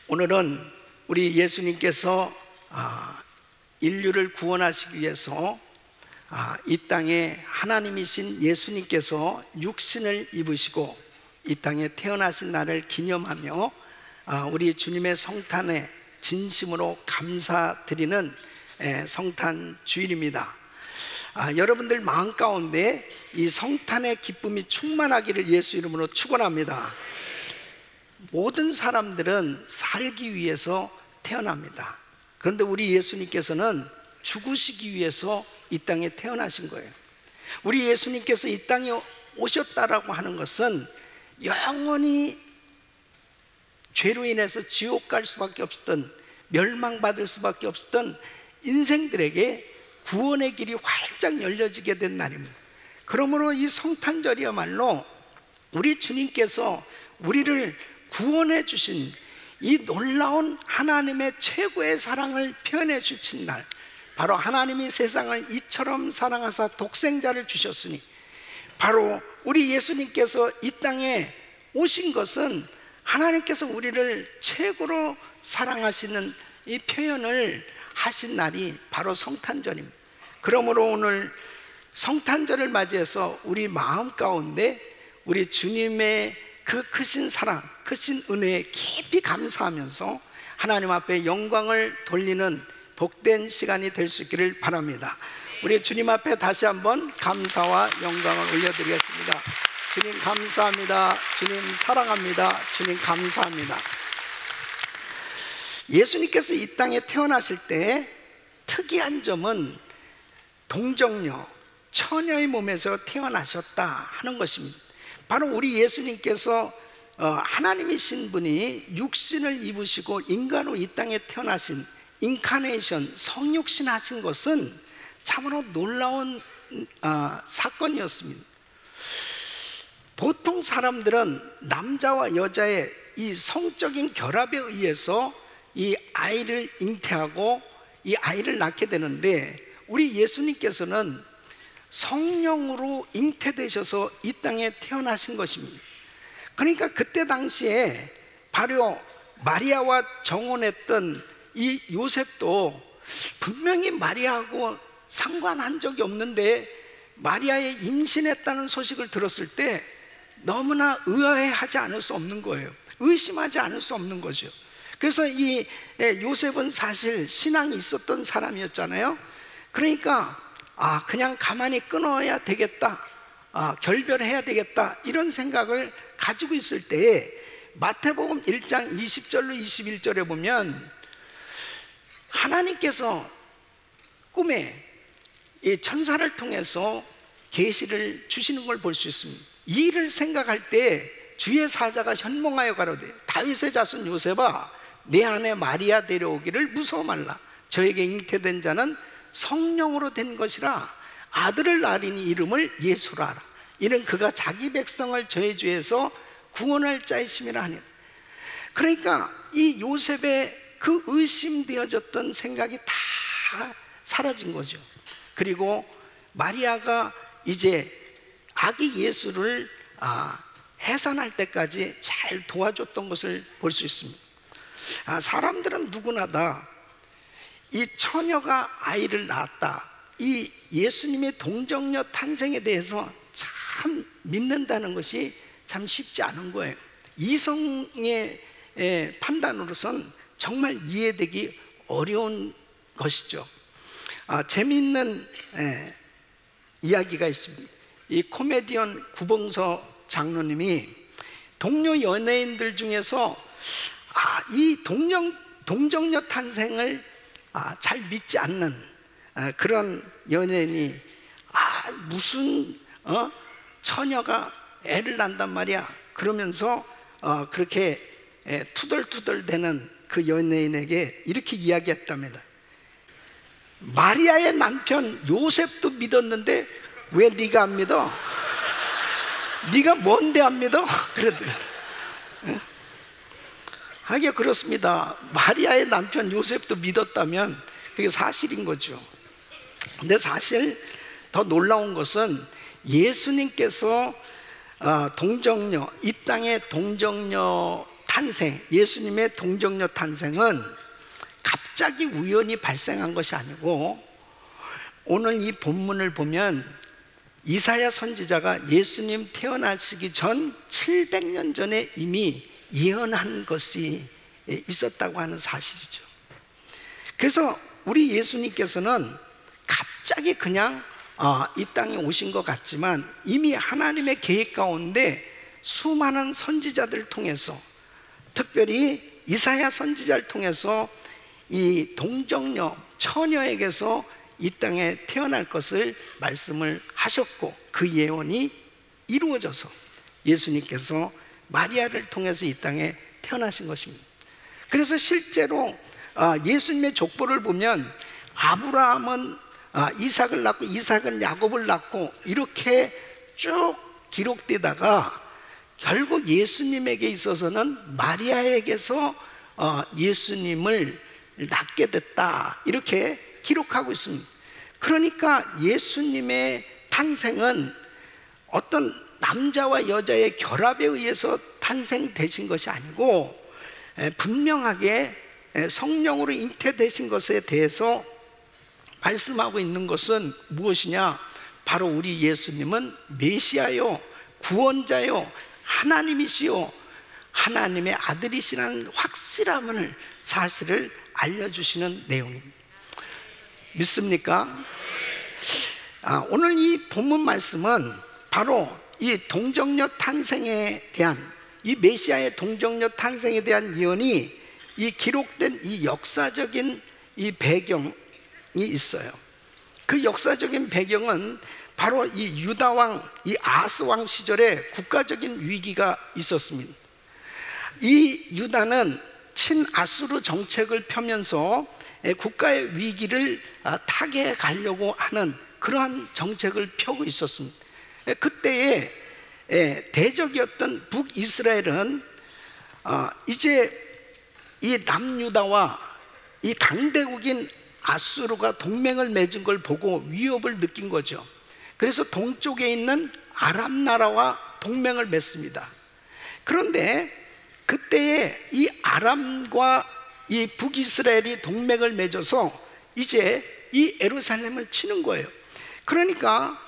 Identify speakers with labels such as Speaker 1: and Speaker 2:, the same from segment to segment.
Speaker 1: 오늘은 우리 예수님께서 인류를 구원하시기 위해서 이 땅에 하나님이신 예수님께서 육신을 입으시고 이 땅에 태어나신 날을 기념하며 우리 주님의 성탄에 진심으로 감사드리는 성탄 주일입니다. 여러분들 마음 가운데 이 성탄의 기쁨이 충만하기를 예수 이름으로 축원합니다. 모든 사람들은 살기 위해서 태어납니다. 그런데 우리 예수님께서는 죽으시기 위해서 이 땅에 태어나신 거예요. 우리 예수님께서 이 땅에 오셨다라고 하는 것은 영원히 죄로 인해서 지옥 갈 수밖에 없었던, 멸망받을 수밖에 없었던 인생들에게 구원의 길이 활짝 열려지게 된 날입니다. 그러므로 이 성탄절이야말로 우리 주님께서 우리를 구원해 주신 이 놀라운 하나님의 최고의 사랑을 표현해 주신 날, 바로 하나님이 세상을 이처럼 사랑하사 독생자를 주셨으니, 바로 우리 예수님께서 이 땅에 오신 것은 하나님께서 우리를 최고로 사랑하시는 이 표현을 하신 날이 바로 성탄절입니다. 그러므로 오늘 성탄절을 맞이해서 우리 마음 가운데 우리 주님의 그 크신 사랑, 크신 은혜에 깊이 감사하면서 하나님 앞에 영광을 돌리는 복된 시간이 될 수 있기를 바랍니다. 우리 주님 앞에 다시 한번 감사와 영광을 올려드리겠습니다. 주님 감사합니다. 주님 사랑합니다. 주님 감사합니다. 예수님께서 이 땅에 태어나실 때 특이한 점은 동정녀, 처녀의 몸에서 태어나셨다 하는 것입니다. 바로 우리 예수님께서 하나님이신 분이 육신을 입으시고 인간으로 이 땅에 태어나신 인카네이션, 성육신 하신 것은 참으로 놀라운 사건이었습니다. 보통 사람들은 남자와 여자의 이 성적인 결합에 의해서 이 아이를 잉태하고 이 아이를 낳게 되는데, 우리 예수님께서는 성령으로 잉태되셔서 이 땅에 태어나신 것입니다. 그러니까 그때 당시에 바로 마리아와 정혼했던 이 요셉도 분명히 마리아하고 상관한 적이 없는데 마리아의 임신했다는 소식을 들었을 때 너무나 의아해하지 않을 수 없는 거예요. 의심하지 않을 수 없는 거죠. 그래서 이 요셉은 사실 신앙이 있었던 사람이었잖아요. 그러니까 그냥 가만히 끊어야 되겠다, 결별해야 되겠다, 이런 생각을 가지고 있을 때에 마태복음 1장 20절로 21절에 보면 하나님께서 꿈에 이 천사를 통해서 계시를 주시는 걸 볼 수 있습니다. 이 일을 생각할 때 주의 사자가 현몽하여 가로되 다윗의 자손 요셉아, 내 아내 마리아 데려오기를 무서워 말라. 저에게 잉태된 자는 성령으로 된 것이라. 아들을 낳으리니 이름을 예수라 하라. 이는 그가 자기 백성을 저의 죄에서 구원할 자이심이라 하니. 그러니까 이 요셉의 그 의심되어졌던 생각이 다 사라진 거죠. 그리고 마리아가 이제 아기 예수를 해산할 때까지 잘 도와줬던 것을 볼 수 있습니다. 사람들은 누구나 다 이 처녀가 아이를 낳았다, 이 예수님의 동정녀 탄생에 대해서 참 믿는다는 것이 참 쉽지 않은 거예요. 이성의 판단으로선 정말 이해되기 어려운 것이죠. 재미있는 이야기가 있습니다. 이 코미디언 구봉서 장로님이 동료 연예인들 중에서 이 동정녀 탄생을 잘 믿지 않는 그런 연예인이 무슨 처녀가 애를 낳는단 말이야, 그러면서 그렇게 투덜투덜대는 그 연예인에게 이렇게 이야기했답니다. 마리아의 남편 요셉도 믿었는데 왜 네가 안 믿어? 네가 뭔데 안 믿어? 그러더니 하기야 그렇습니다. 마리아의 남편 요셉도 믿었다면 그게 사실인 거죠. 근데 사실 더 놀라운 것은 예수님께서 동정녀, 이 땅에 동정녀 탄생, 예수님의 동정녀 탄생은 갑자기 우연히 발생한 것이 아니고, 오늘 이 본문을 보면 이사야 선지자가 예수님 태어나시기 전 700년 전에 이미 예언한 것이 있었다고 하는 사실이죠. 그래서 우리 예수님께서는 갑자기 그냥 이 땅에 오신 것 같지만 이미 하나님의 계획 가운데 수많은 선지자들을 통해서, 특별히 이사야 선지자를 통해서 이 동정녀, 처녀에게서 이 땅에 태어날 것을 말씀을 하셨고, 그 예언이 이루어져서 예수님께서 마리아를 통해서 이 땅에 태어나신 것입니다. 그래서 실제로 예수님의 족보를 보면 아브라함은 이삭을 낳고, 이삭은 야곱을 낳고, 이렇게 쭉 기록되다가 결국 예수님에게 있어서는 마리아에게서 예수님을 낳게 됐다, 이렇게 기록하고 있습니다. 그러니까 예수님의 탄생은 어떤 남자와 여자의 결합에 의해서 탄생되신 것이 아니고, 분명하게 성령으로 잉태되신 것에 대해서 말씀하고 있는 것은 무엇이냐? 바로 우리 예수님은 메시아요, 구원자요, 하나님이시요, 하나님의 아들이시라는 확실함을, 사실을 알려주시는 내용입니다. 믿습니까? 오늘 이 본문 말씀은 바로 이 동정녀 탄생에 대한, 이 메시아의 동정녀 탄생에 대한 예언이 이 기록된 이 역사적인 이 배경이 있어요. 그 역사적인 배경은 바로 이 유다왕, 이 아하스왕 시절에 국가적인 위기가 있었습니다. 이 유다는 친아수르 정책을 펴면서 국가의 위기를 타개해 가려고 하는 그러한 정책을 펴고 있었습니다. 그때에 대적이었던 북이스라엘은 이제 이 남유다와 이 강대국인 아수르가 동맹을 맺은 걸 보고 위협을 느낀 거죠. 그래서 동쪽에 있는 아람 나라와 동맹을 맺습니다. 그런데 그때에 이 아람과 이 북이스라엘이 동맹을 맺어서 이제 이 예루살렘을 치는 거예요. 그러니까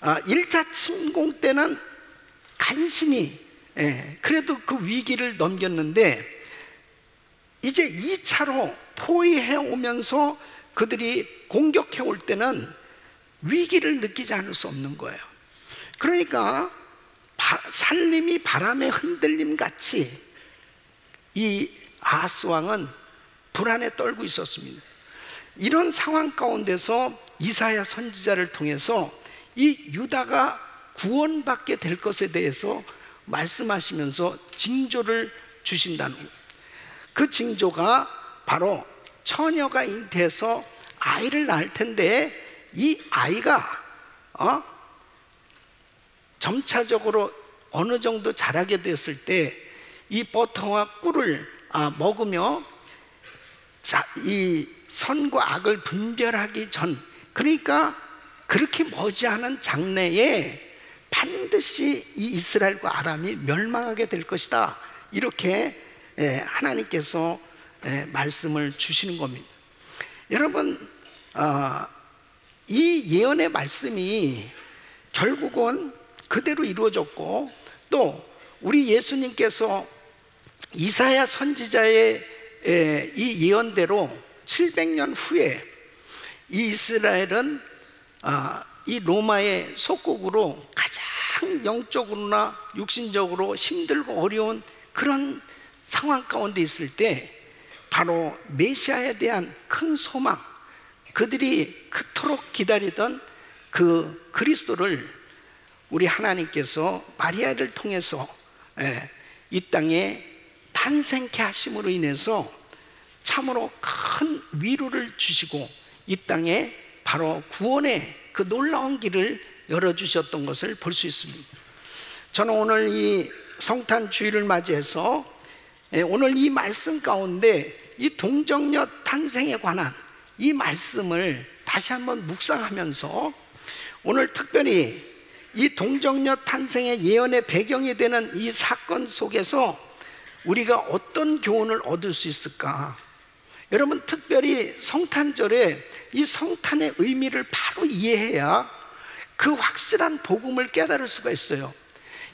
Speaker 1: 1차 침공 때는 간신히 그래도 그 위기를 넘겼는데, 이제 2차로 포위해 오면서 그들이 공격해 올 때는 위기를 느끼지 않을 수 없는 거예요. 그러니까 살림이 바람에 흔들림 같이 이 아하스 왕은 불안에 떨고 있었습니다. 이런 상황 가운데서 이사야 선지자를 통해서 이 유다가 구원받게 될 것에 대해서 말씀하시면서 징조를 주신다는 거예요. 그 징조가 바로 처녀가 잉태해서 아이를 낳을 텐데, 이 아이가 점차적으로 어느 정도 자라게 됐을 때 이 버터와 꿀을 먹으며 이 선과 악을 분별하기 전, 그러니까 그렇게 머지않은 장래에 반드시 이 이스라엘과 아람이 멸망하게 될 것이다, 이렇게 하나님께서 말씀을 주시는 겁니다. 여러분, 이 예언의 말씀이 결국은 그대로 이루어졌고, 또 우리 예수님께서 이사야 선지자의 이 예언대로 700년 후에 이 이스라엘은 이 로마의 속국으로 가장 영적으로나 육신적으로 힘들고 어려운 그런 상황 가운데 있을 때, 바로 메시아에 대한 큰 소망, 그들이 그토록 기다리던 그 그리스도를 우리 하나님께서 마리아를 통해서 이 땅에 탄생케 하심으로 인해서 참으로 큰 위로를 주시고 이 땅에 바로 구원의 그 놀라운 길을 열어주셨던 것을 볼 수 있습니다. 저는 오늘 이 성탄 주일을 맞이해서 오늘 이 말씀 가운데 이 동정녀 탄생에 관한 이 말씀을 다시 한번 묵상하면서, 오늘 특별히 이 동정녀 탄생의 예언의 배경이 되는 이 사건 속에서 우리가 어떤 교훈을 얻을 수 있을까? 여러분, 특별히 성탄절에 이 성탄의 의미를 바로 이해해야 그 확실한 복음을 깨달을 수가 있어요.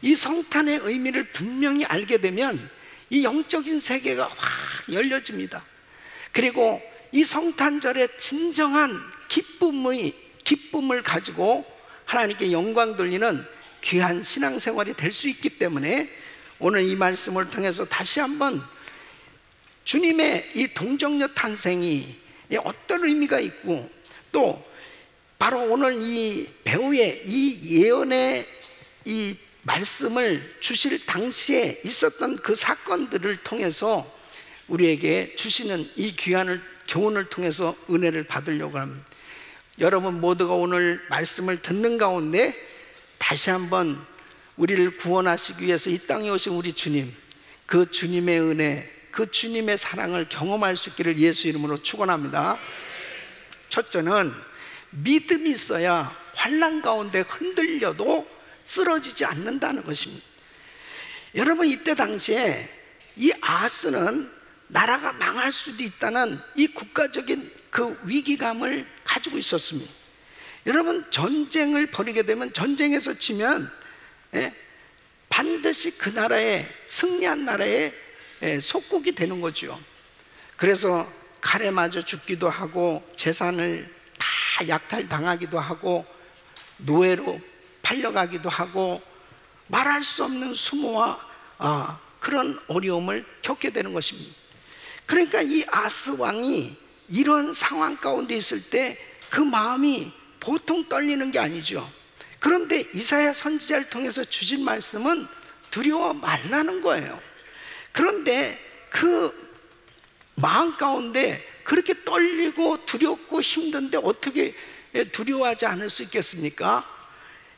Speaker 1: 이 성탄의 의미를 분명히 알게 되면 이 영적인 세계가 확 열려집니다. 그리고 이 성탄절에 진정한 기쁨을 가지고 하나님께 영광 돌리는 귀한 신앙생활이 될 수 있기 때문에 오늘 이 말씀을 통해서 다시 한번 주님의 이 동정녀 탄생이 어떤 의미가 있고, 또 바로 오늘 이 배우의 이 예언의 이 말씀을 주실 당시에 있었던 그 사건들을 통해서 우리에게 주시는 이 귀한 교훈을 통해서 은혜를 받으려고 합니다. 여러분 모두가 오늘 말씀을 듣는 가운데 다시 한번 우리를 구원하시기 위해서 이 땅에 오신 우리 주님, 그 주님의 은혜, 그 주님의 사랑을 경험할 수 있기를 예수 이름으로 축원합니다. 첫째는 믿음이 있어야 환난 가운데 흔들려도 쓰러지지 않는다는 것입니다. 여러분, 이때 당시에 이 아하스는 나라가 망할 수도 있다는 이 국가적인 그 위기감을 가지고 있었습니다. 여러분, 전쟁을 벌이게 되면, 전쟁에서 지면 반드시 그 나라에, 승리한 나라에 속국이 되는 거죠. 그래서 칼에 맞아 죽기도 하고 재산을 다 약탈당하기도 하고 노예로 팔려가기도 하고 말할 수 없는 수모와 그런 어려움을 겪게 되는 것입니다. 그러니까 이 아스 왕이 이런 상황 가운데 있을 때 그 마음이 보통 떨리는 게 아니죠. 그런데 이사야 선지자를 통해서 주신 말씀은 두려워 말라는 거예요. 그런데 그 마음 가운데 그렇게 떨리고 두렵고 힘든데 어떻게 두려워하지 않을 수 있겠습니까?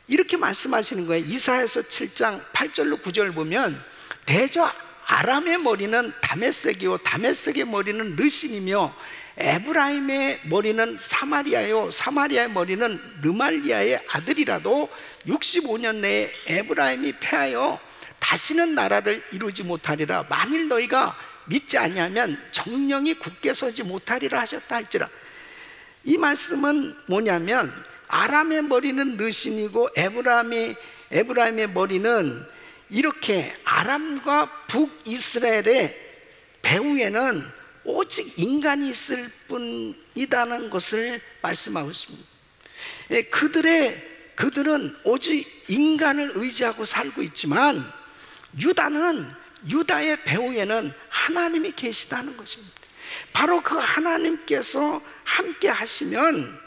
Speaker 1: 이렇게 말씀하시는 거예요. 이사야서 7장 8절로 9절 보면 대저 아람의 머리는 다메섹이요 다메섹의 머리는 르신이며 에브라임의 머리는 사마리아요 사마리아의 머리는 르말리아의 아들이라도 65년 내에 에브라임이 패하여 다시는 나라를 이루지 못하리라. 만일 너희가 믿지 아니하면 정령이 굳게 서지 못하리라 하셨다 할지라. 이 말씀은 뭐냐면 아람의 머리는 르신이고 에브라임의 머리는 이렇게 아람과 북이스라엘의 배후에는 오직 인간이 있을 뿐이라는 것을 말씀하고 있습니다. 그들은 오직 인간을 의지하고 살고 있지만 유다의 배후에는 하나님이 계시다는 것입니다. 바로 그 하나님께서 함께 하시면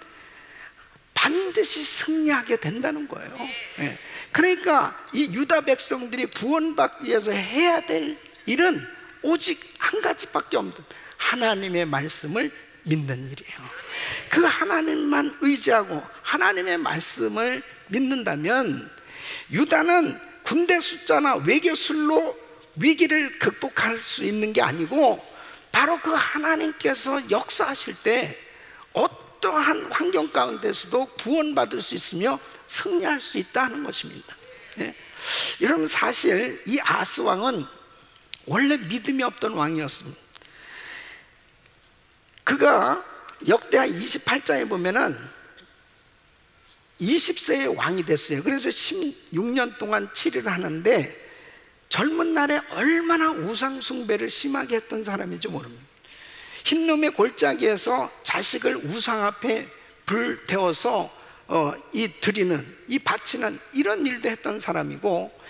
Speaker 1: 반드시 승리하게 된다는 거예요. 그러니까 이 유다 백성들이 구원받기 위해서 해야 될 일은 오직 한 가지밖에 없는 하나님의 말씀을 믿는 일이에요. 그 하나님만 의지하고 하나님의 말씀을 믿는다면 유다는 군대 숫자나 외교술로 위기를 극복할 수 있는 게 아니고 바로 그 하나님께서 역사하실 때 어떠한 환경 가운데서도 구원받을 수 있으며 승리할 수 있다는 것입니다. 여러분, 사실 이 아스 왕은 원래 믿음이 없던 왕이었습니다. 그가 역대하 28장에 보면은 20세의 왕이 됐어요. 그래서 16년 동안 치리를 하는데 젊은 날에 얼마나 우상숭배를 심하게 했던 사람인지 모릅니다. 흰놈의 골짜기에서 자식을 우상 앞에 불 태워서 이 바치는 이런 일도 했던 사람이고,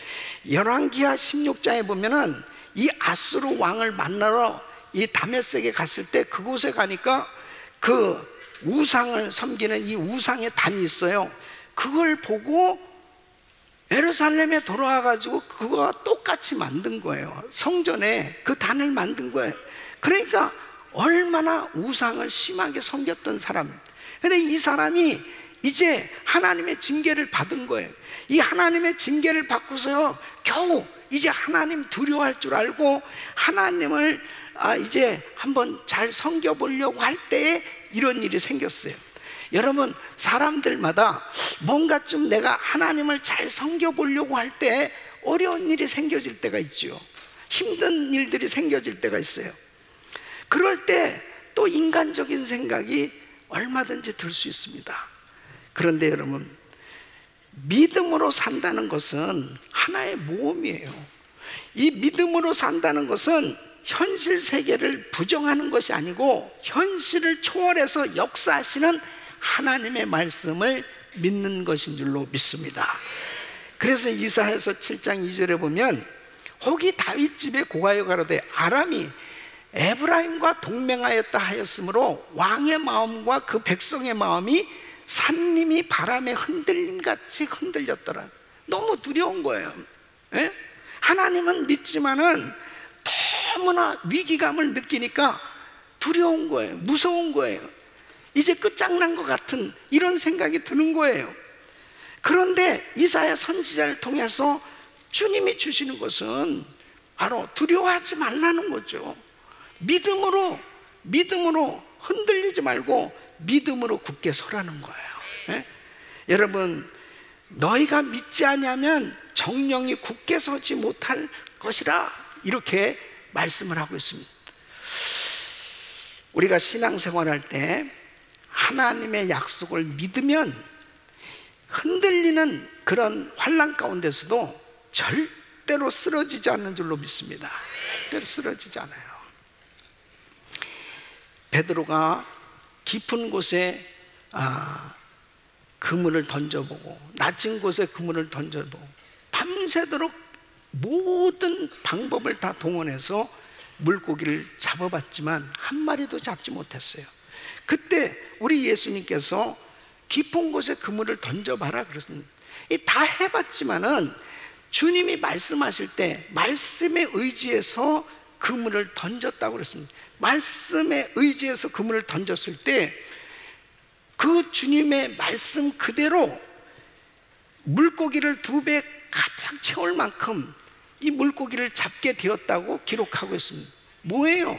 Speaker 1: 열왕기하 16장에 보면은 이 아수르 왕을 만나러 이 다메섹에 갔을 때 그곳에 가니까 그 우상을 섬기는 이 우상의 단이 있어요. 그걸 보고 예루살렘에 돌아와 가지고 그거와 똑같이 만든 거예요. 성전에 그 단을 만든 거예요. 그러니까 얼마나 우상을 심하게 섬겼던 사람. 근데 이 사람이 이제 하나님의 징계를 받은 거예요. 이 하나님의 징계를 받고서요 겨우 이제 하나님 두려워할 줄 알고 하나님을 이제 한번 잘 섬겨보려고 할 때에 이런 일이 생겼어요. 여러분, 사람들마다 뭔가 좀 내가 하나님을 잘 섬겨보려고 할 때 어려운 일이 생겨질 때가 있죠. 힘든 일들이 생겨질 때가 있어요. 그럴 때 또 인간적인 생각이 얼마든지 들 수 있습니다. 그런데 여러분, 믿음으로 산다는 것은 하나의 모험이에요. 이 믿음으로 산다는 것은 현실 세계를 부정하는 것이 아니고 현실을 초월해서 역사하시는 하나님의 말씀을 믿는 것인 줄로 믿습니다. 그래서 이사야서 7장 2절에 보면 혹이 다윗 집에 고하여 가로되 아람이 에브라임과 동맹하였다 하였으므로 왕의 마음과 그 백성의 마음이 산림이 바람에 흔들림같이 흔들렸더라. 너무 두려운 거예요. 예? 하나님은 믿지만은 너무나 위기감을 느끼니까 두려운 거예요. 무서운 거예요. 이제 끝장난 것 같은 이런 생각이 드는 거예요. 그런데 이사야 선지자를 통해서 주님이 주시는 것은 바로 두려워하지 말라는 거죠. 믿음으로 흔들리지 말고 믿음으로 굳게 서라는 거예요. 예? 여러분, 너희가 믿지 아니하면 정령이 굳게 서지 못할 것이라, 이렇게 말씀을 하고 있습니다. 우리가 신앙생활할 때 하나님의 약속을 믿으면 흔들리는 그런 환난 가운데서도 절대로 쓰러지지 않는 줄로 믿습니다. 절대로 쓰러지지 않아요. 베드로가 깊은 곳에 그물을 던져보고 낮은 곳에 그물을 던져보고 밤새도록 모든 방법을 다 동원해서 물고기를 잡아봤지만 한 마리도 잡지 못했어요. 그때 우리 예수님께서 깊은 곳에 그물을 던져봐라 그랬습니다. 다 해봤지만은 주님이 말씀하실 때 말씀에 의지해서 그물을 던졌다고 그랬습니다. 말씀에 의지해서 그물을 던졌을 때 그 주님의 말씀 그대로 물고기를 2배 가득 채울 만큼 이 물고기를 잡게 되었다고 기록하고 있습니다. 뭐예요?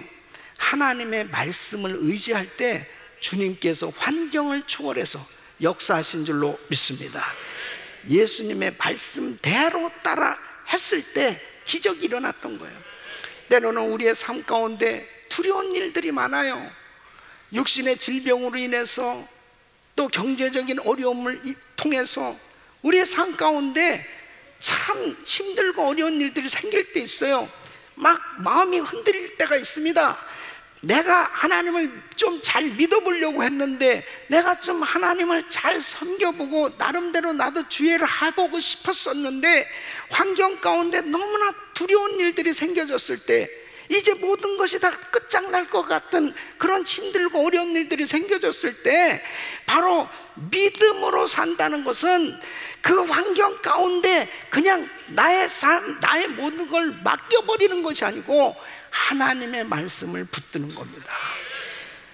Speaker 1: 하나님의 말씀을 의지할 때 주님께서 환경을 초월해서 역사하신 줄로 믿습니다. 예수님의 말씀대로 따라 했을 때 기적이 일어났던 거예요. 때로는 우리의 삶 가운데 두려운 일들이 많아요. 육신의 질병으로 인해서 또 경제적인 어려움을 통해서 우리의 삶 가운데 참 힘들고 어려운 일들이 생길 때 있어요. 막 마음이 흔들릴 때가 있습니다. 내가 하나님을 좀 잘 믿어보려고 했는데, 내가 좀 하나님을 잘 섬겨보고 나름대로 나도 주의를 해보고 싶었었는데 환경 가운데 너무나 두려운 일들이 생겨졌을 때, 이제 모든 것이 다 끝장날 것 같은 그런 힘들고 어려운 일들이 생겨졌을 때, 바로 믿음으로 산다는 것은 그 환경 가운데 그냥 나의 삶, 나의 모든 걸 맡겨버리는 것이 아니고 하나님의 말씀을 붙드는 겁니다.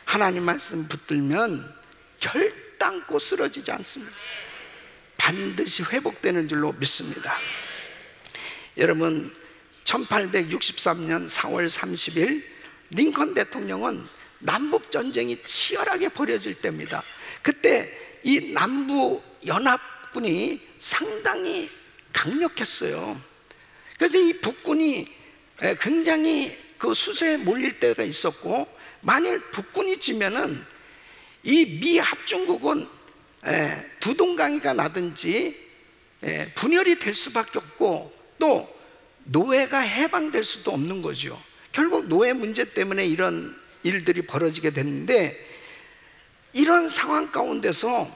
Speaker 1: 하나님 말씀 붙들면 결단코 쓰러지지 않습니다. 반드시 회복되는 줄로 믿습니다. 여러분, 1863년 4월 30일 링컨 대통령은 남북전쟁이 치열하게 벌어질 때입니다. 그때 이 남부 연합군이 상당히 강력했어요. 그래서 이 북군이 굉장히 그 수세에 몰릴 때가 있었고, 만일 북군이 지면은 이 미 합중국은 두동강이가 나든지 분열이 될 수밖에 없고, 또 노예가 해방될 수도 없는 거죠. 결국 노예 문제 때문에 이런 일들이 벌어지게 됐는데, 이런 상황 가운데서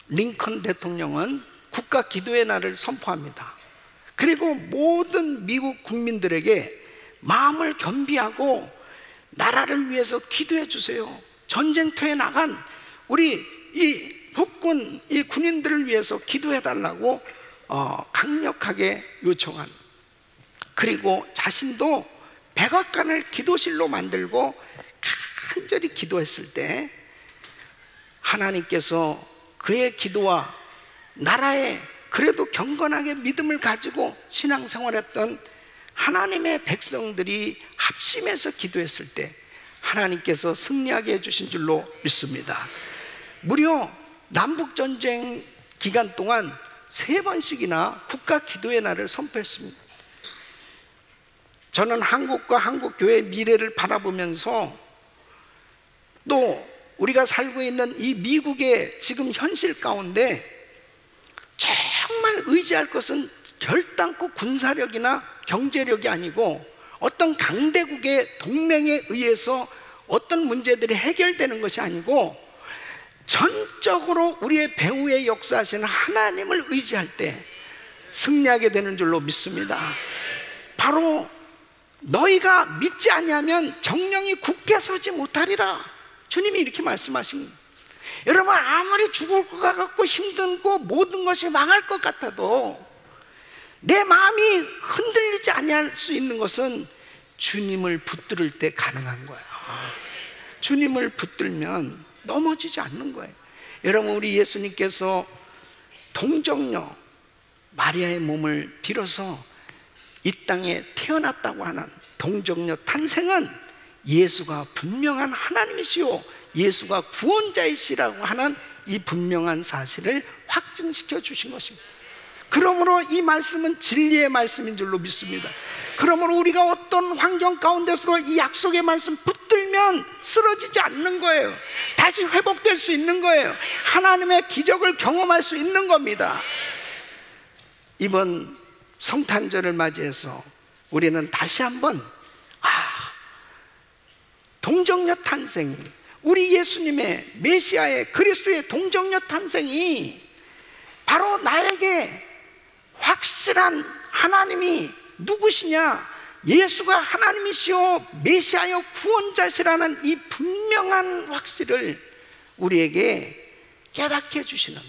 Speaker 1: 링컨 대통령은 국가 기도의 날을 선포합니다. 그리고 모든 미국 국민들에게 마음을 겸비하고 나라를 위해서 기도해 주세요. 전쟁터에 나간 우리 이 북군 이 군인들을 위해서 기도해 달라고 강력하게 요청한. 그리고 자신도 백악관을 기도실로 만들고 간절히 기도했을 때 하나님께서 그의 기도와 나라에 그래도 경건하게 믿음을 가지고 신앙생활했던 하나님의 백성들이 합심해서 기도했을 때 하나님께서 승리하게 해주신 줄로 믿습니다. 무려 남북전쟁 기간 동안 3번씩이나 국가 기도의 날을 선포했습니다. 저는 한국과 한국교회의 미래를 바라보면서 또 우리가 살고 있는 이 미국의 지금 현실 가운데 정말 의지할 것은 결단코 군사력이나 경제력이 아니고 어떤 강대국의 동맹에 의해서 어떤 문제들이 해결되는 것이 아니고 전적으로 우리의 배후에 역사하시는 하나님을 의지할 때 승리하게 되는 줄로 믿습니다. 바로 너희가 믿지 아니하면 정령이 굳게 서지 못하리라. 주님이 이렇게 말씀하신 거예요. 여러분, 아무리 죽을 것 같고 힘들고 모든 것이 망할 것 같아도 내 마음이 흔들리지 아니할 수 있는 것은 주님을 붙들 때 가능한 거예요. 주님을 붙들면 넘어지지 않는 거예요. 여러분, 우리 예수님께서 동정녀 마리아의 몸을 빌어서 이 땅에 태어났다고 하는 동정녀 탄생은 예수가 분명한 하나님이시요 예수가 구원자이시라고 하는 이 분명한 사실을 확증시켜 주신 것입니다. 그러므로 이 말씀은 진리의 말씀인 줄로 믿습니다. 그러므로 우리가 어떤 환경 가운데서도 이 약속의 말씀 붙들면 쓰러지지 않는 거예요. 다시 회복될 수 있는 거예요. 하나님의 기적을 경험할 수 있는 겁니다. 이번 성탄절을 맞이해서 우리는 다시 한번 동정녀 탄생이, 우리 예수님의 메시아의 그리스도의 동정녀 탄생이 바로 나에게 확실한 하나님이 누구시냐, 예수가 하나님이시오 메시아여 구원자시라는 이 분명한 확실을 우리에게 깨닫게 해주시는,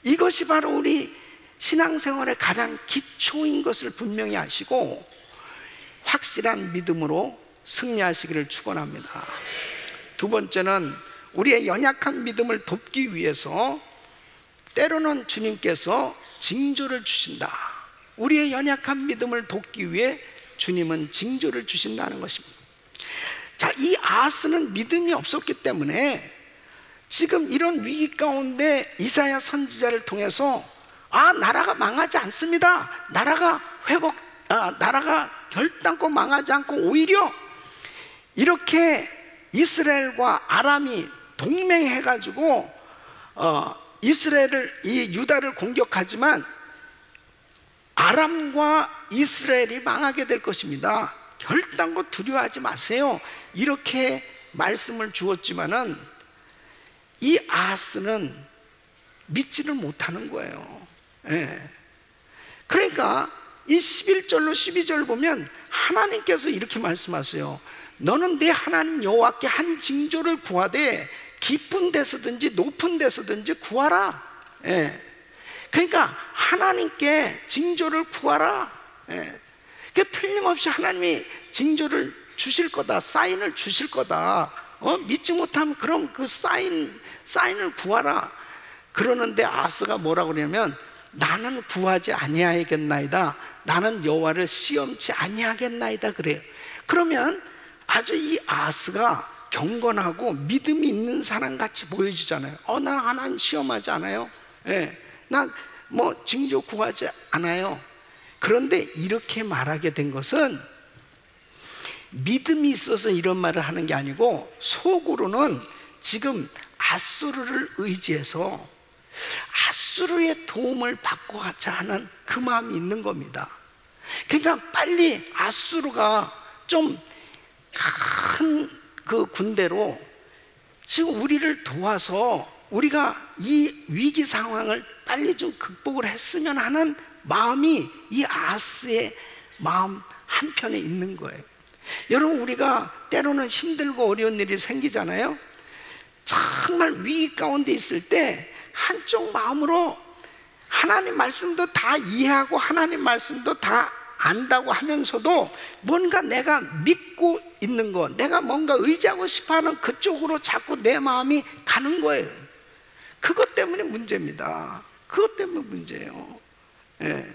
Speaker 1: 이것이 바로 우리 신앙생활의 가장 기초인 것을 분명히 아시고 확실한 믿음으로 승리하시기를 축원합니다. 두 번째는 우리의 연약한 믿음을 돕기 위해서 때로는 주님께서 징조를 주신다. 우리의 연약한 믿음을 돕기 위해 주님은 징조를 주신다는 것입니다. 자, 이 아하스는 믿음이 없었기 때문에 지금 이런 위기 가운데 이사야 선지자를 통해서 나라가 망하지 않습니다. 나라가 결단코 망하지 않고 오히려 이렇게 이스라엘과 아람이 동맹해가지고 이 유다를 공격하지만 아람과 이스라엘이 망하게 될 것입니다. 결단코 두려워하지 마세요. 이렇게 말씀을 주었지만은 이 아하스는 믿지를 못하는 거예요. 예. 그러니까 이 11절로 12절 보면 하나님께서 이렇게 말씀하세요. 너는 내 하나님 여호와께 한 징조를 구하되 깊은 데서든지 높은 데서든지 구하라. 예. 그러니까 하나님께 징조를 구하라. 예. 틀림없이 하나님이 징조를 주실 거다, 사인을 주실 거다. 믿지 못하면 그럼 그 사인을 구하라. 그러는데 아하스가 뭐라고 그러냐면 나는 구하지 아니하겠나이다. 나는 여호와를 시험치 아니하겠나이다 그래요. 그러면 아주 이 아하스가 경건하고 믿음이 있는 사람 같이 보여지잖아요. 나 하나님 시험하지 않아요. 예, 난 뭐 징조 구하지 않아요. 그런데 이렇게 말하게 된 것은 믿음이 있어서 이런 말을 하는 게 아니고 속으로는 지금 아수르를 의지해서 아수르의 도움을 받고자 하는 그 마음이 있는 겁니다. 그러니까 빨리 아수르가 좀 큰 그 군대로 지금 우리를 도와서 우리가 이 위기 상황을 빨리 좀 극복을 했으면 하는 마음이 이 아하스의 마음 한편에 있는 거예요. 여러분, 우리가 때로는 힘들고 어려운 일이 생기잖아요. 정말 위기 가운데 있을 때 한쪽 마음으로 하나님 말씀도 다 이해하고 하나님 말씀도 다 안다고 하면서도 뭔가 내가 믿고 있는 거, 내가 뭔가 의지하고 싶어하는 그쪽으로 자꾸 내 마음이 가는 거예요. 그것 때문에 문제입니다. 그것 때문에 문제예요. 예.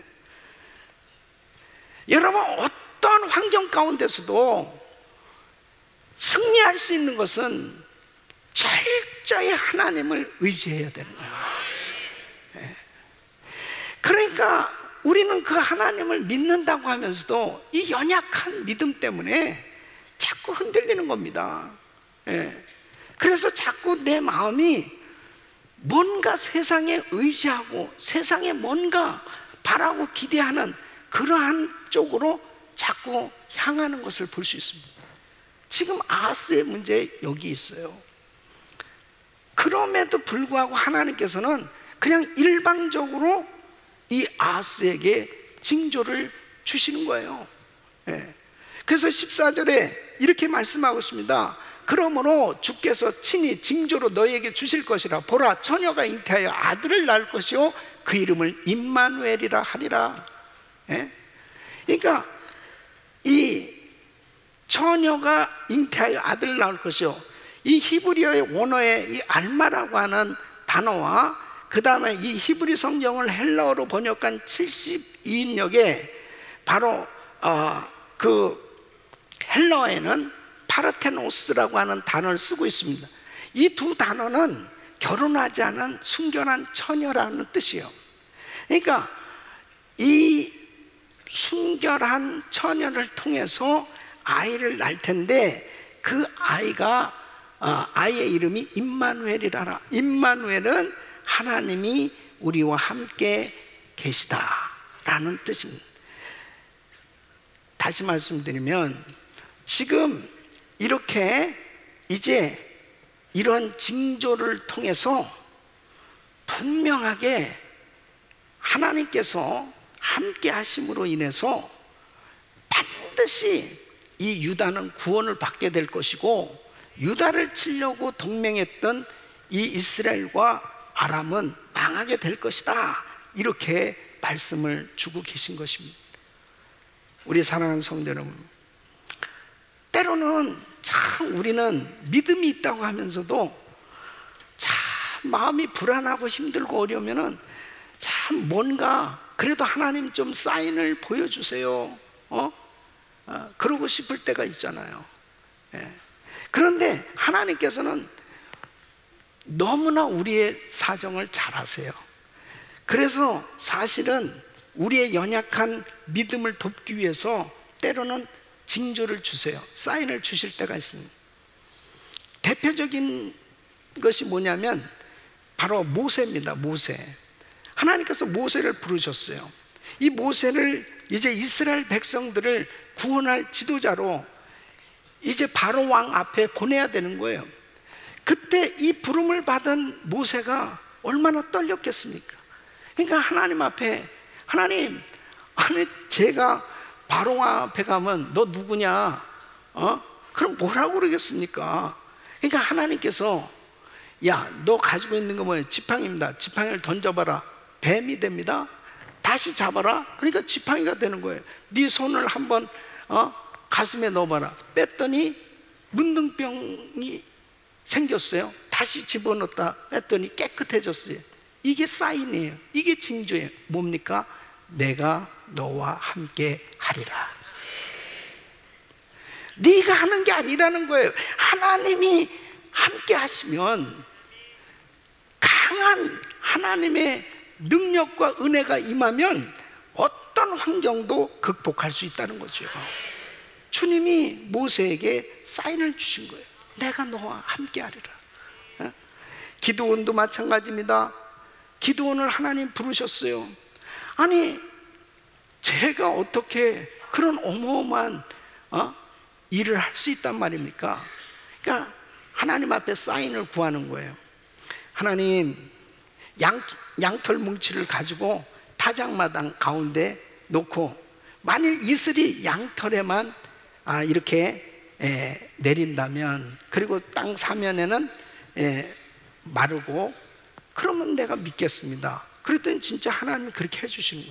Speaker 1: 여러분, 어떤 환경 가운데서도 승리할 수 있는 것은 철저히 하나님을 의지해야 되는 거예요. 예. 그러니까 우리는 그 하나님을 믿는다고 하면서도 이 연약한 믿음 때문에 자꾸 흔들리는 겁니다. 예. 그래서 자꾸 내 마음이 뭔가 세상에 의지하고 세상에 뭔가 바라고 기대하는 그러한 쪽으로 자꾸 향하는 것을 볼 수 있습니다. 지금 아하스의 문제 여기 있어요. 그럼에도 불구하고 하나님께서는 그냥 일방적으로 이 아하스에게 징조를 주시는 거예요. 예. 그래서 14절에 이렇게 말씀하고 있습니다. 그러므로 주께서 친히 징조로 너희에게 주실 것이라. 보라, 처녀가 잉태하여 아들을 낳을 것이요 그 이름을 임마누엘이라 하리라. 예? 그러니까 이 처녀가 잉태하여 아들을 낳을 것이요, 이 히브리어의 원어의 이 알마라고 하는 단어와 그 다음에 이 히브리 성경을 헬라어로 번역한 72인역에 바로 그 헬라어에는 파르테노스라고 하는 단어를 쓰고 있습니다. 이 두 단어는 결혼하지 않은 순결한 처녀라는 뜻이에요. 그러니까 이 순결한 처녀를 통해서 아이를 낳을 텐데 그 아이가 아이의 이름이 임마누엘이라. 임마누엘은 하나님이 우리와 함께 계시다라는 뜻입니다. 다시 말씀드리면 지금 이렇게 이제 이런 징조를 통해서 분명하게 하나님께서 함께 하심으로 인해서 반드시 이 유다는 구원을 받게 될 것이고, 유다를 치려고 동맹했던 이 이스라엘과 아람은 망하게 될 것이다, 이렇게 말씀을 주고 계신 것입니다. 우리 사랑하는 성도 여러분, 때로는 참 우리는 믿음이 있다고 하면서도 참 마음이 불안하고 힘들고 어려우면은 참 뭔가 그래도 하나님 좀 사인을 보여주세요, 그러고 싶을 때가 있잖아요. 예. 그런데 하나님께서는 너무나 우리의 사정을 잘 아세요. 그래서 사실은 우리의 연약한 믿음을 돕기 위해서 때로는 징조를 주세요. 사인을 주실 때가 있습니다. 대표적인 것이 뭐냐면 바로 모세입니다. 모세. 하나님께서 모세를 부르셨어요. 이 모세를 이제 이스라엘 백성들을 구원할 지도자로 이제 바로 왕 앞에 보내야 되는 거예요. 그때 이 부름을 받은 모세가 얼마나 떨렸겠습니까? 그러니까 하나님 앞에, 하나님, 아니 제가 바로 왕 앞에 가면 너 누구냐? 그럼 뭐라고 그러겠습니까? 그러니까 하나님께서 야, 너 가지고 있는 거 뭐예요? 지팡이입니다. 지팡이를 던져봐라. 뱀이 됩니다. 다시 잡아라. 그러니까 지팡이가 되는 거예요. 네 손을 한번 가슴에 넣어봐라. 뺐더니 문둥병이 생겼어요. 다시 집어넣었다 뺐더니 깨끗해졌어요. 이게 사인이에요. 이게 징조예요. 뭡니까? 내가 너와 함께 하리라. 네가 하는 게 아니라는 거예요. 하나님이 함께 하시면 강한 하나님의 능력과 은혜가 임하면 어떤 환경도 극복할 수 있다는 거죠. 주님이 모세에게 사인을 주신 거예요. 내가 너와 함께 하리라. 기드온도 마찬가지입니다. 기드온을 하나님 부르셨어요. 아니 제가 어떻게 그런 어마어마한 일을 할 수 있단 말입니까? 그러니까 하나님 앞에 사인을 구하는 거예요. 하나님, 양털 뭉치를 가지고 타작마당 가운데 놓고 만일 이슬이 양털에만 이렇게 내린다면, 그리고 땅 사면에는 마르고, 그러면 내가 믿겠습니다. 그랬더니 진짜 하나님이 그렇게 해주신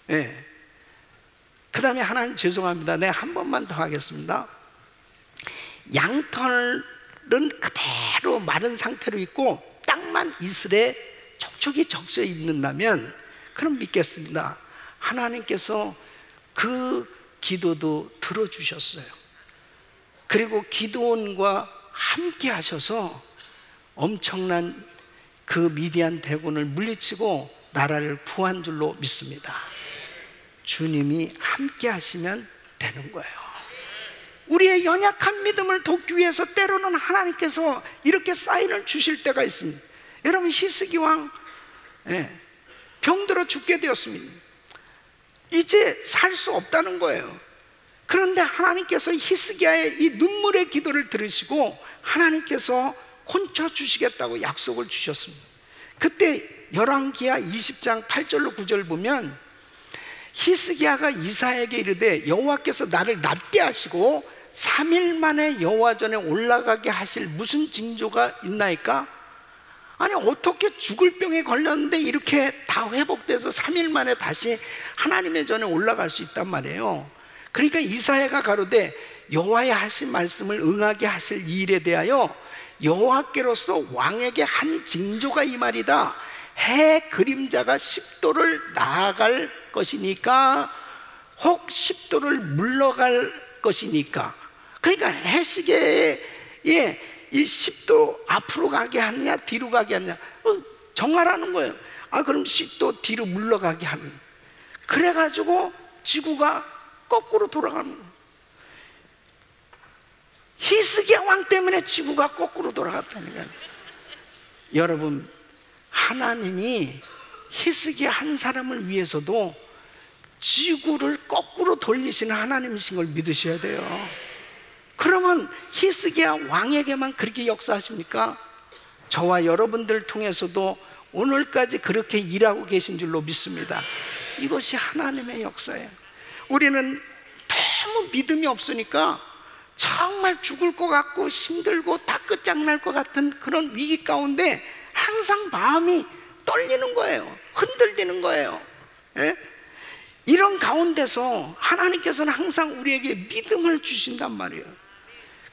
Speaker 1: 거예요. 그 다음에 하나님 죄송합니다, 내가 한 번만 더 하겠습니다. 양털은 그대로 마른 상태로 있고 땅만 이슬에 촉촉이 적셔 있는다면 그럼 믿겠습니다. 하나님께서 그 기도도 들어주셨어요. 그리고 기드온과 함께 하셔서 엄청난 그 미디안 대군을 물리치고 나라를 구한 줄로 믿습니다. 주님이 함께 하시면 되는 거예요. 우리의 연약한 믿음을 돕기 위해서 때로는 하나님께서 이렇게 사인을 주실 때가 있습니다. 여러분, 히스기 왕 병들어 죽게 되었습니다. 이제 살 수 없다는 거예요. 그런데 하나님께서 히스기야의 이 눈물의 기도를 들으시고 하나님께서 고쳐 주시겠다고 약속을 주셨습니다. 그때 열왕기하 20장 8절로 9절 보면 히스기야가 이사야에게 이르되 여호와께서 나를 낫게 하시고 3일 만에 여호와전에 올라가게 하실 무슨 징조가 있나이까? 아니, 어떻게 죽을 병에 걸렸는데 이렇게 다 회복돼서 3일 만에 다시 하나님의 전에 올라갈 수 있단 말이에요. 그러니까 이사야가 가로되 여호와의 하신 말씀을 응하게 하실 이 일에 대하여 여호와께로서 왕에게 한 징조가 이 말이다. 해 그림자가 10도를 나아갈 것이니까 혹 10도를 물러갈 것이니까. 그러니까 해시계에 이 10도 앞으로 가게 하느냐 뒤로 가게 하느냐 정하라는 거예요. 그럼 10도 뒤로 물러가게 하는. 그래가지고 지구가 거꾸로 돌아가는 거예요. 히스기야 왕 때문에 지구가 거꾸로 돌아갔다니까요. 여러분, 하나님이 히스기야 한 사람을 위해서도 지구를 거꾸로 돌리시는 하나님이신 걸 믿으셔야 돼요. 그러면 히스기야 왕에게만 그렇게 역사하십니까? 저와 여러분들 통해서도 오늘까지 그렇게 일하고 계신 줄로 믿습니다. 이것이 하나님의 역사예요. 우리는 너무 믿음이 없으니까 정말 죽을 것 같고 힘들고 다 끝장날 것 같은 그런 위기 가운데 항상 마음이 떨리는 거예요. 흔들리는 거예요. 이런 가운데서 하나님께서는 항상 우리에게 믿음을 주신단 말이에요.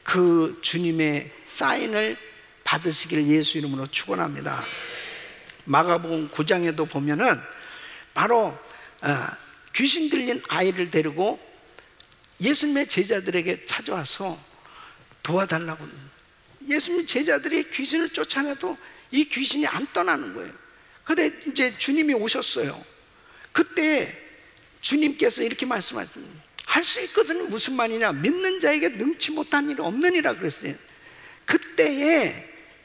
Speaker 1: 그 주님의 사인을 받으시길 예수 이름으로 축원합니다. 마가복음 9장에도 보면은 바로 귀신 들린 아이를 데리고 예수님의 제자들에게 찾아와서 도와달라고. 예수님 제자들이 귀신을 쫓아내도 이 귀신이 안 떠나는 거예요. 근데 이제 주님이 오셨어요. 그때 주님께서 이렇게 말씀하셨습니다. 할 수 있거든. 무슨 말이냐? 믿는 자에게 능치 못한 일이 없느니라 그랬어요. 그때에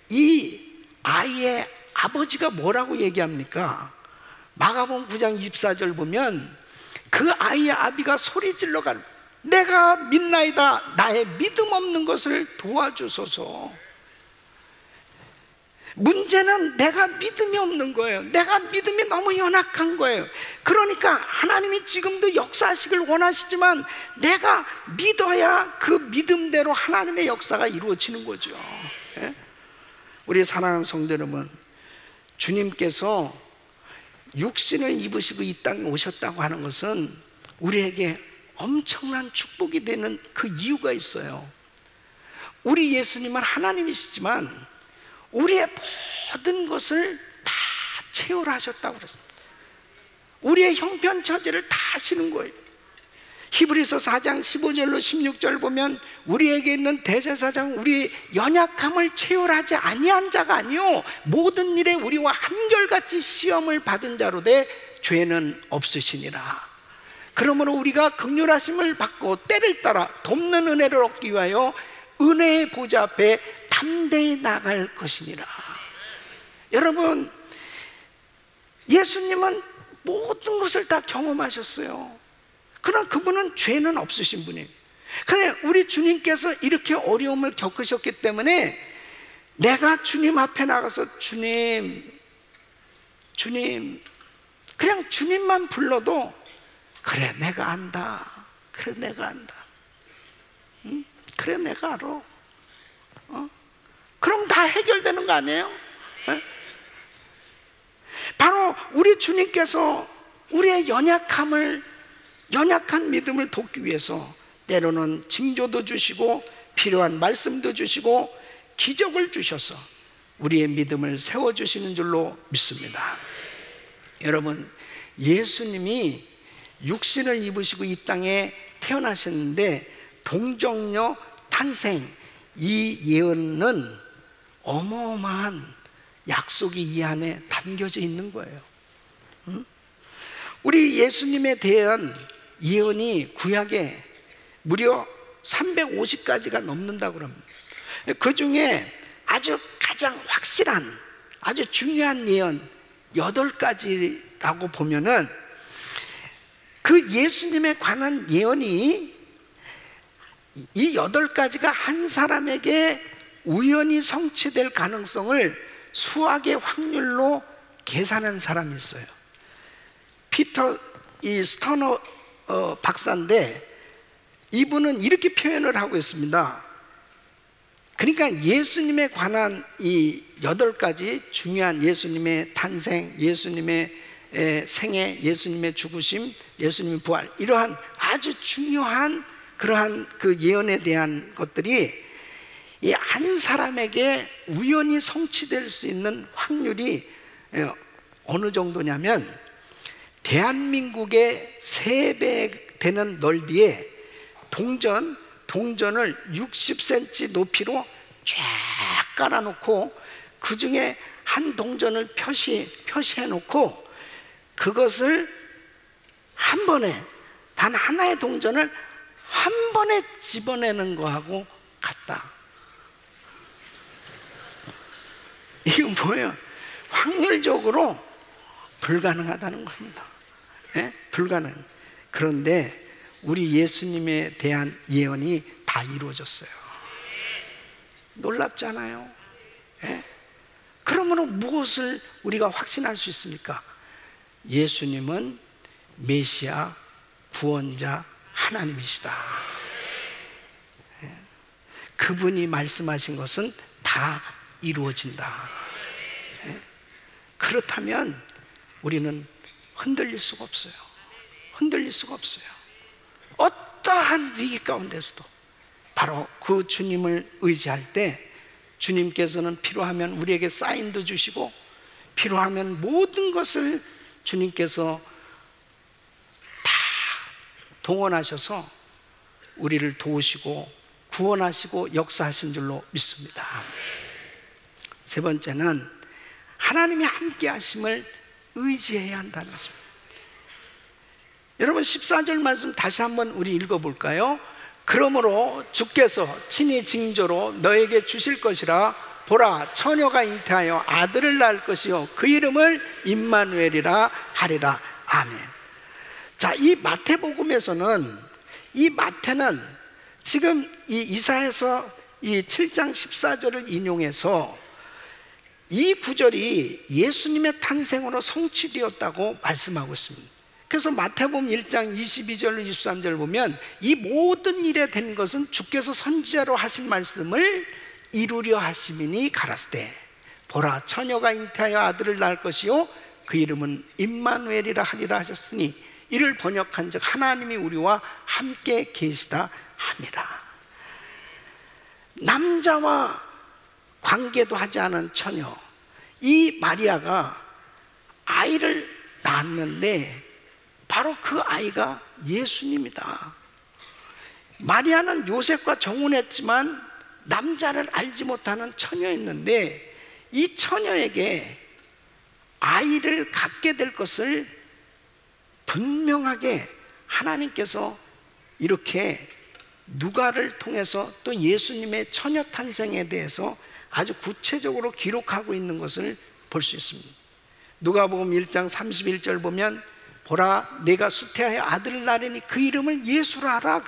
Speaker 1: 이 아이의 아버지가 뭐라고 얘기합니까? 마가복음 9장 24절 보면 그 아이의 아비가 소리 질러 가르 내가 믿나이다. 나의 믿음 없는 것을 도와주소서. 문제는 내가 믿음이 없는 거예요. 내가 믿음이 너무 연약한 거예요. 그러니까 하나님이 지금도 역사하시길 원하시지만 내가 믿어야 그 믿음대로 하나님의 역사가 이루어지는 거죠. 우리 사랑하는 성도 여러분, 주님께서 육신을 입으시고 이 땅에 오셨다고 하는 것은 우리에게 엄청난 축복이 되는 그 이유가 있어요. 우리 예수님은 하나님이시지만 우리의 모든 것을 다 체휼하셨다고 그랬습니다. 우리의 형편처지를 다 하시는 거예요. 히브리서 4장 15절로 16절 보면 우리에게 있는 대제사장 우리 연약함을 체휼하지 아니한 자가 아니요 모든 일에 우리와 한결같이 시험을 받은 자로 돼 죄는 없으시니라. 그러므로 우리가 긍휼하심을 받고 때를 따라 돕는 은혜를 얻기 위하여 은혜의 보좌 앞에 담대히 나갈 것이니라. 여러분, 예수님은 모든 것을 다 경험하셨어요. 그러나 그분은 죄는 없으신 분이에요. 근데 우리 주님께서 이렇게 어려움을 겪으셨기 때문에 내가 주님 앞에 나가서 주님 그냥 주님만 불러도 그래 내가 안다. 그래 내가 안다. 응? 그래 내가 알아. 그럼 다 해결되는 거 아니에요? 네? 바로 우리 주님께서 우리의 연약한 믿음을 돕기 위해서 때로는 징조도 주시고 필요한 말씀도 주시고 기적을 주셔서 우리의 믿음을 세워주시는 줄로 믿습니다. 여러분, 예수님이 육신을 입으시고 이 땅에 태어나셨는데 동정녀 탄생, 이 예언은 어마어마한 약속이 이 안에 담겨져 있는 거예요. 우리 예수님에 대한 예언이 구약에 무려 350가지가 넘는다고 합니다. 그 중에 아주 가장 확실한, 아주 중요한 예언 8가지라고 보면은, 그 예수님에 관한 예언이 이 8가지가 한 사람에게 우연히 성취될 가능성을 수학의 확률로 계산한 사람이 있어요. 피터 스터너 박사인데, 이분은 이렇게 표현을 하고 있습니다. 그러니까 예수님에 관한 이 8가지 중요한, 예수님의 탄생, 예수님의 생애, 예수님의 죽으심, 예수님의 부활, 이러한 아주 중요한 그러한 그 예언에 대한 것들이 이 한 사람에게 우연히 성취될 수 있는 확률이 어느 정도냐면, 대한민국의 3배 되는 넓이에 동전을 60cm 높이로 쫙 깔아놓고, 그 중에 한 동전을 표시해 놓고, 그것을 한 번에, 단 하나의 동전을 한 번에 집어내는 거하고 같다. 이건 뭐예요? 확률적으로 불가능하다는 겁니다. 네? 불가능. 그런데 우리 예수님에 대한 예언이 다 이루어졌어요. 놀랍잖아요. 네? 그러면 무엇을 우리가 확신할 수 있습니까? 예수님은 메시아, 구원자, 하나님이시다. 네? 그분이 말씀하신 것은 다 이루어진다. 네? 그렇다면 우리는 흔들릴 수가 없어요. 흔들릴 수가 없어요. 어떠한 위기 가운데서도 바로 그 주님을 의지할 때, 주님께서는 필요하면 우리에게 사인도 주시고, 필요하면 모든 것을 주님께서 다 동원하셔서 우리를 도우시고 구원하시고 역사하신 줄로 믿습니다. 세 번째는 하나님이 함께 하심을 의지해야 한다는 것입니다. 여러분 14절 말씀 다시 한번 우리 읽어볼까요? 그러므로 주께서 친히 징조로 너에게 주실 것이라. 보라, 처녀가 잉태하여 아들을 낳을 것이요 그 이름을 임마누엘이라 하리라. 아멘. 자, 이 마태복음에서는, 이 마태는 지금 이 이사야서 이 7장 14절을 인용해서 이 구절이 예수님의 탄생으로 성취되었다고 말씀하고 있습니다. 그래서 마태복음 1장 22절 23절 보면, 이 모든 일에 된 것은 주께서 선지자로 하신 말씀을 이루려 하심이니 가라사대 보라, 처녀가 잉태하여 아들을 낳을 것이요 그 이름은 임마누엘이라 하리라 하셨으니, 이를 번역한즉 하나님이 우리와 함께 계시다 함이라. 남자와 관계도 하지 않은 처녀, 이 마리아가 아이를 낳았는데 바로 그 아이가 예수님이다. 마리아는 요셉과 정혼했지만 남자를 알지 못하는 처녀였는데, 이 처녀에게 아이를 갖게 될 것을 분명하게 하나님께서 이렇게 누가를 통해서 또 예수님의 처녀 탄생에 대해서 아주 구체적으로 기록하고 있는 것을 볼 수 있습니다. 누가복음 1장 31절 보면, 보라, 내가 수태하여 아들을 낳으니 그 이름을 예수라 하라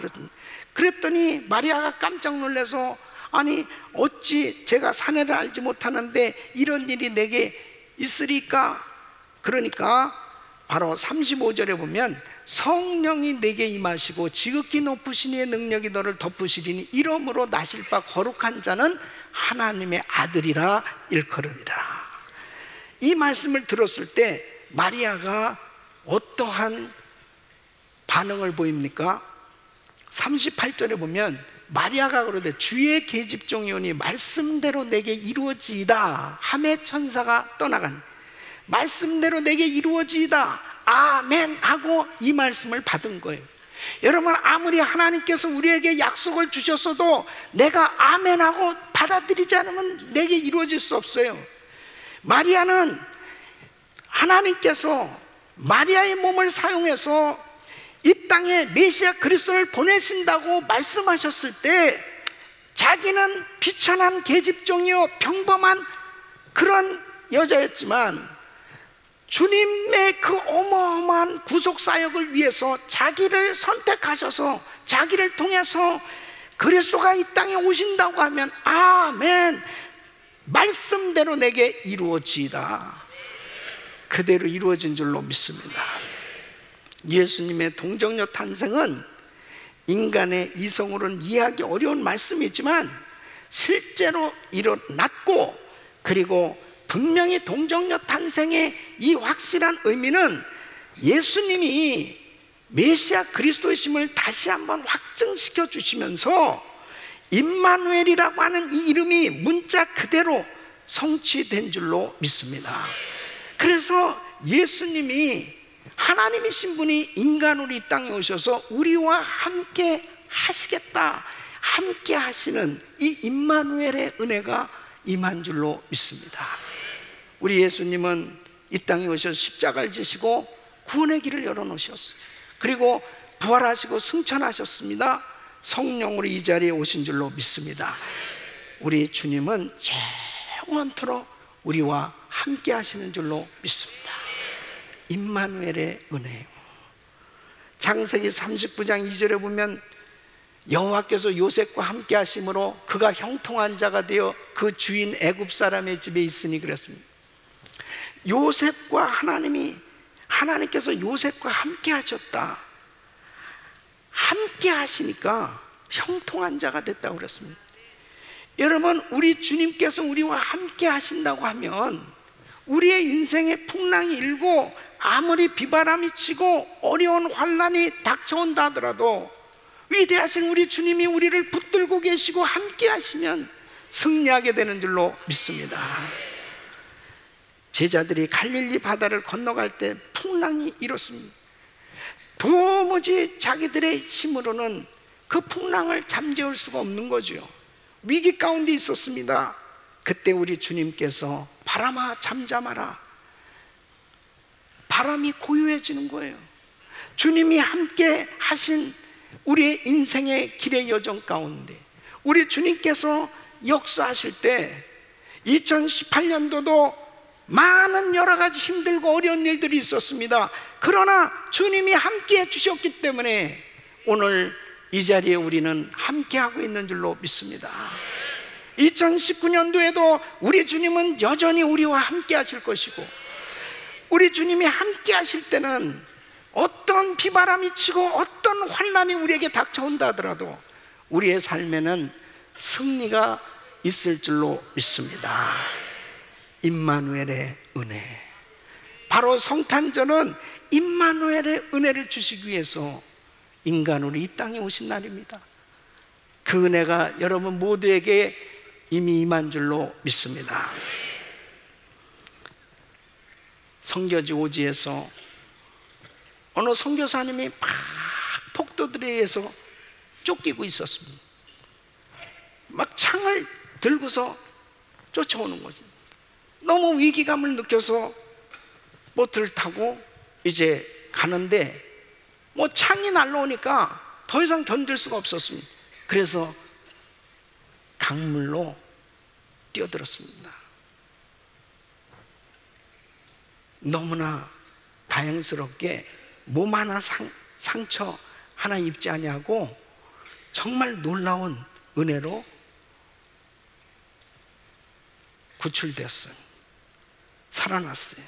Speaker 1: 그랬더니 마리아가 깜짝 놀라서, 아니 어찌 제가 사내를 알지 못하는데 이런 일이 내게 있으리까? 그러니까 바로 35절에 보면, 성령이 내게 임하시고 지극히 높으신 이의 능력이 너를 덮으시리니 이러므로 나실 바 거룩한 자는 하나님의 아들이라 일컬으리라. 이 말씀을 들었을 때 마리아가 어떠한 반응을 보입니까? 38절에 보면 마리아가 그러되 주의 계집종이오니 말씀대로 내게 이루어지이다 하매 천사가 떠나간, 말씀대로 내게 이루어지이다 아멘 하고 이 말씀을 받은 거예요. 여러분, 아무리 하나님께서 우리에게 약속을 주셨어도 내가 아멘 하고 받아들이지 않으면 내게 이루어질 수 없어요. 마리아는 하나님께서 마리아의 몸을 사용해서 이 땅에 메시아 그리스도를 보내신다고 말씀하셨을 때 자기는 비천한 계집종이요 평범한 그런 여자였지만 주님의 그 어마어마한 구속사역을 위해서 자기를 선택하셔서 자기를 통해서 그리스도가 이 땅에 오신다고 하면 아멘, 말씀대로 내게 이루어지이다, 그대로 이루어진 줄로 믿습니다. 예수님의 동정녀 탄생은 인간의 이성으로는 이해하기 어려운 말씀이지만 실제로 일어났고, 그리고 분명히 동정녀 탄생의 이 확실한 의미는 예수님이 메시아 그리스도이심을 다시 한번 확증시켜 주시면서 임마누엘이라고 하는 이 이름이 문자 그대로 성취된 줄로 믿습니다. 그래서 예수님이 하나님이신 분이 인간으로 이 땅에 오셔서 우리와 함께 하시겠다, 함께 하시는 이 임마누엘의 은혜가 임한 줄로 믿습니다. 우리 예수님은 이 땅에 오셔서 십자가를 지시고 구원의 길을 열어놓으셨어요. 그리고 부활하시고 승천하셨습니다. 성령으로 이 자리에 오신 줄로 믿습니다. 우리 주님은 영원토록 우리와 함께 하시는 줄로 믿습니다. 임마누엘의 은혜요. 창세기 39장 2절에 보면 여호와께서 요셉과 함께 하심으로 그가 형통한 자가 되어 그 주인 애굽 사람의 집에 있으니 그랬습니다. 요셉과 하나님께서 요셉과 함께 하셨다. 함께 하시니까 형통한 자가 됐다고 그랬습니다. 여러분, 우리 주님께서 우리와 함께 하신다고 하면 우리의 인생에 풍랑이 일고 아무리 비바람이 치고 어려운 환난이 닥쳐온다 하더라도 위대하신 우리 주님이 우리를 붙들고 계시고 함께 하시면 승리하게 되는 줄로 믿습니다. 제자들이 갈릴리 바다를 건너갈 때 풍랑이 일었습니다. 도무지 자기들의 힘으로는 그 풍랑을 잠재울 수가 없는 거죠. 위기 가운데 있었습니다. 그때 우리 주님께서 바람아 잠잠하라, 바람이 고요해지는 거예요. 주님이 함께 하신 우리의 인생의 길의 여정 가운데 우리 주님께서 역사하실 때 2018년도도 많은 여러 가지 힘들고 어려운 일들이 있었습니다. 그러나 주님이 함께 해주셨기 때문에 오늘 이 자리에 우리는 함께하고 있는 줄로 믿습니다. 2019년도에도 우리 주님은 여전히 우리와 함께 하실 것이고, 우리 주님이 함께 하실 때는 어떤 비바람이 치고 어떤 환난이 우리에게 닥쳐온다 하더라도 우리의 삶에는 승리가 있을 줄로 믿습니다. 임마누엘의 은혜, 바로 성탄절은 임마누엘의 은혜를 주시기 위해서 인간으로 이 땅에 오신 날입니다. 그 은혜가 여러분 모두에게 이미 임한 줄로 믿습니다. 선교지 오지에서 어느 선교사님이 막 폭도들에 의해서 쫓기고 있었습니다. 막 창을 들고서 쫓아오는 거죠. 너무 위기감을 느껴서 보트를 타고 이제 가는데 뭐 창이 날라오니까 더 이상 견딜 수가 없었습니다. 그래서 강물로 뛰어들었습니다. 너무나 다행스럽게 몸 하나 상처 하나 입지 아니하고 정말 놀라운 은혜로 구출되었어요. 살아났어요.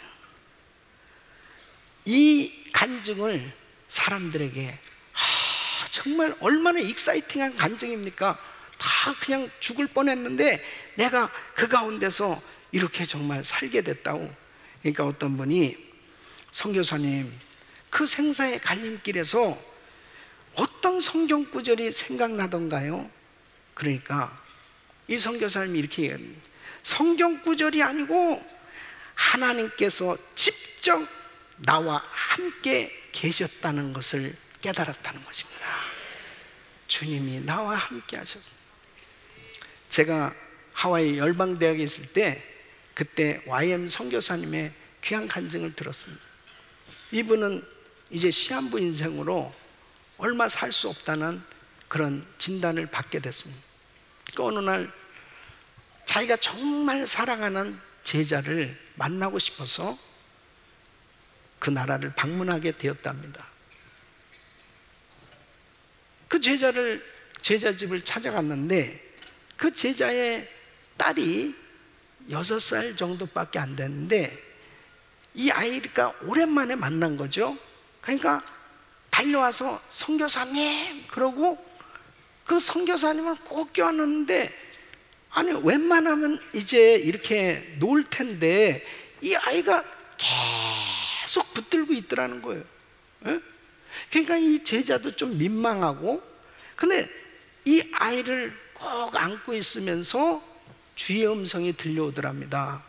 Speaker 1: 이 간증을 사람들에게 정말 얼마나 익사이팅한 간증입니까? 다 그냥 죽을 뻔했는데 내가 그 가운데서 이렇게 정말 살게 됐다고. 그러니까 어떤 분이 선교사님, 그 생사의 갈림길에서 어떤 성경 구절이 생각나던가요? 그러니까 이 선교사님이 이렇게 얘기합니다. 성경 구절이 아니고 하나님께서 직접 나와 함께 계셨다는 것을 깨달았다는 것입니다. 주님이 나와 함께 하셨습니다. 제가 하와이 열방대학에 있을 때 그때 YM 선교사님의 귀한 간증을 들었습니다. 이분은 이제 시한부 인생으로 얼마 살 수 없다는 그런 진단을 받게 됐습니다. 그 어느 날 자기가 정말 사랑하는 제자를 만나고 싶어서 그 나라를 방문하게 되었답니다. 그 제자 집을 찾아갔는데 그 제자의 딸이 6살 정도밖에 안 됐는데 이 아이가 오랜만에 만난 거죠. 그러니까 달려와서 선교사님 그러고 그 선교사님을 꼭 껴안았는데, 아니 웬만하면 이제 이렇게 놓을 텐데 이 아이가 계속 붙들고 있더라는 거예요. 에? 그러니까 이 제자도 좀 민망하고, 근데 이 아이를 꼭 안고 있으면서 주의 음성이 들려오더랍니다.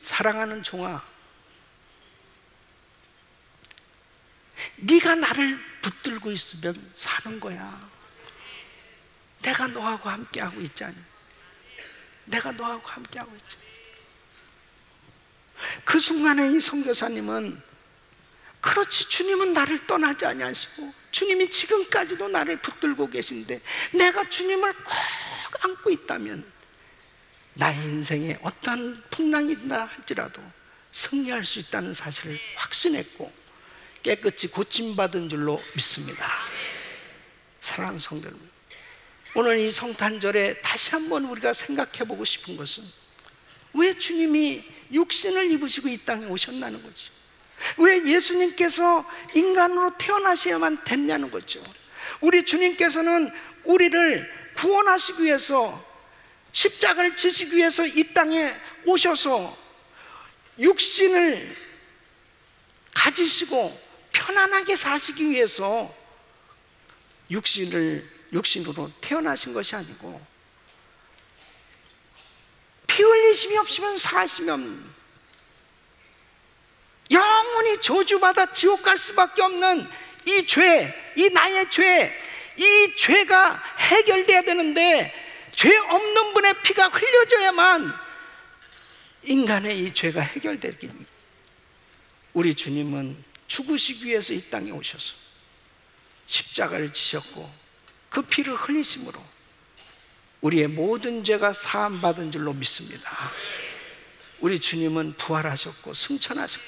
Speaker 1: 사랑하는 종아, 네가 나를 붙들고 있으면 사는 거야. 내가 너하고 함께하고 있잖니. 내가 너하고 함께하고 있잖니. 그 순간에 이 선교사님은, 그렇지, 주님은 나를 떠나지 아니하시고 주님이 지금까지도 나를 붙들고 계신데 내가 주님을 꼭 안고 있다면 나의 인생에 어떤 풍랑이 있다 할지라도 승리할 수 있다는 사실을 확신했고 깨끗이 고침받은 줄로 믿습니다. 사랑하는 성도 여러분, 오늘 이 성탄절에 다시 한번 우리가 생각해 보고 싶은 것은 왜 주님이 육신을 입으시고 이 땅에 오셨나는 거죠. 왜 예수님께서 인간으로 태어나셔야만 됐냐는 거죠. 우리 주님께서는 우리를 구원하시기 위해서 십자가를 지시기 위해서 이 땅에 오셔서 육신을 가지시고 편안하게 사시기 위해서 육신으로 태어나신 것이 아니고 피 흘리심이 없으면 사심이 없는, 영원히 저주받아 지옥 갈 수밖에 없는 이 죄, 이 나의 죄, 이 죄가 해결돼야 되는데 죄 없는 분의 피가 흘려져야만 인간의 이 죄가 해결되기, 우리 주님은 죽으시기 위해서 이 땅에 오셔서 십자가를 지셨고 그 피를 흘리심으로 우리의 모든 죄가 사함받은 줄로 믿습니다. 우리 주님은 부활하셨고 승천하셨고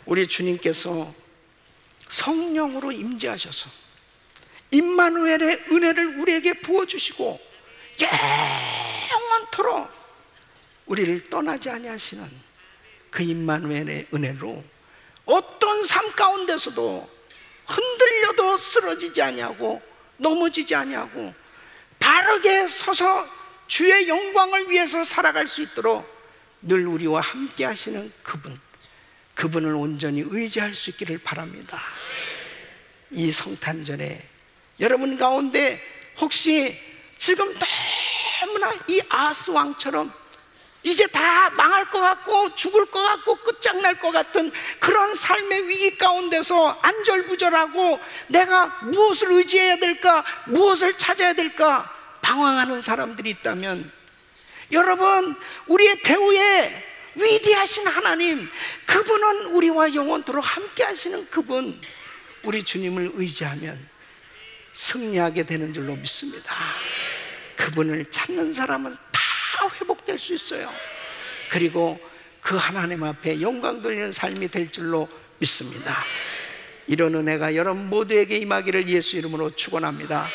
Speaker 1: 우리 주님께서 성령으로 임재하셔서 임마누엘의 은혜를 우리에게 부어주시고 영원토록 우리를 떠나지 아니하시는 그 임마누엘의 은혜로 어떤 삶 가운데서도 흔들려도 쓰러지지 아니하고 넘어지지 아니하고 바르게 서서 주의 영광을 위해서 살아갈 수 있도록 늘 우리와 함께 하시는 그분을 온전히 의지할 수 있기를 바랍니다. 이 성탄절에 여러분 가운데 혹시 지금 너무나 이 아하스 왕처럼 이제 다 망할 것 같고 죽을 것 같고 끝장날 것 같은 그런 삶의 위기 가운데서 안절부절하고 내가 무엇을 의지해야 될까, 무엇을 찾아야 될까 방황하는 사람들이 있다면, 여러분, 우리의 배후에 위대하신 하나님, 그분은 우리와 영원토록 함께 하시는 그분, 우리 주님을 의지하면 승리하게 되는 줄로 믿습니다. 그분을 찾는 사람은 다 회복될 수 있어요. 그리고 그 하나님 앞에 영광 돌리는 삶이 될 줄로 믿습니다. 이런 은혜가 여러분 모두에게 임하기를 예수 이름으로 축원합니다.